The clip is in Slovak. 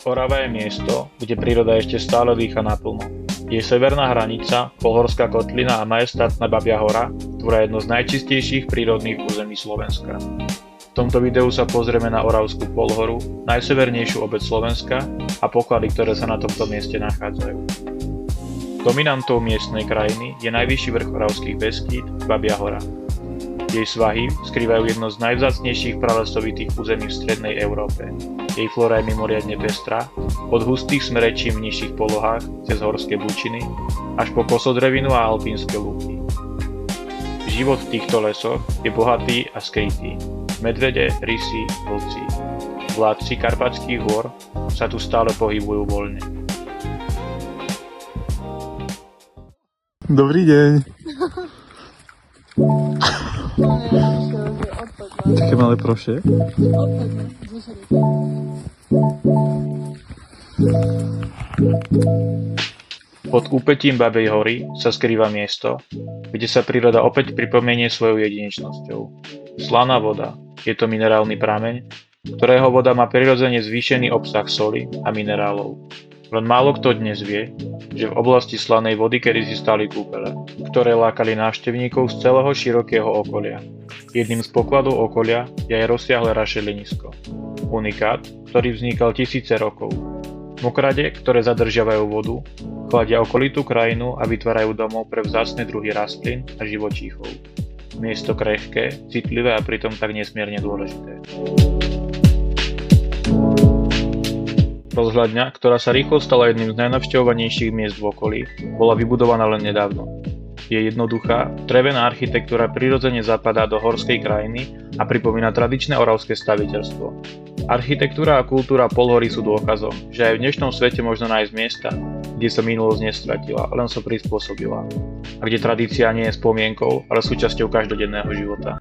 Orava je miesto, kde príroda ešte stále dýcha naplno. Jej severná hranica, Polhorská kotlina a majestátna Babia hora tvoria jedno z najčistejších prírodných území Slovenska. V tomto videu sa pozrieme na Oravskú polhoru, najsevernejšiu obec Slovenska a poklady, ktoré sa na tomto mieste nachádzajú. Dominantou miestnej krajiny je najvyšší vrch Oravských Beskýd, Babia hora. Jej svahy skrývajú jedno z najvzácnejších pralesovitých území v strednej Európe. Jej flóra je mimoriadne pestrá, od hustých smrečí v nižších polohách cez horské bučiny až po kosodrevinu a alpínske lúky. Život v týchto lesoch je bohatý a skrytý. Medvede, rysy, vlci. Vládci Karpatských hôr sa tu stále pohybujú voľne. Dobrý deň. Také malé proše. Pod úpetím Babej hory sa skrýva miesto, kde sa príroda opäť pripomenie svojou jedinečnosťou. Slaná voda. Je to minerálny prameň, ktorého voda má prirodzene zvýšený obsah soli a minerálov. Len málo kto dnes vie, že v oblasti slanej vody kedysi stáli kúpele, ktoré lákali návštevníkov z celého širokého okolia. Jedným z pokladov okolia je aj rozsiahle rašelinisko. Unikát, ktorý vznikal tisíce rokov. Mokrade, ktoré zadržiavajú vodu, chladia okolitú krajinu a vytvárajú domov pre vzácne druhy rastlín a živočíchov. Miesto krehké, citlivé a pritom tak nesmierne dôležité. Rozhľadňa, ktorá sa rýchlo stala jedným z najnavštevovanejších miest v okolí, bola vybudovaná len nedávno. Je jednoduchá, drevená architektúra prirodzene zapadá do horskej krajiny a pripomína tradičné oravské staviteľstvo. Architektúra a kultúra polhory sú dôkazom, že aj v dnešnom svete možno nájsť miesta, kde sa minulosť nestratila, len sa prispôsobila. A kde tradícia nie je spomienkou, ale súčasťou každodenného života.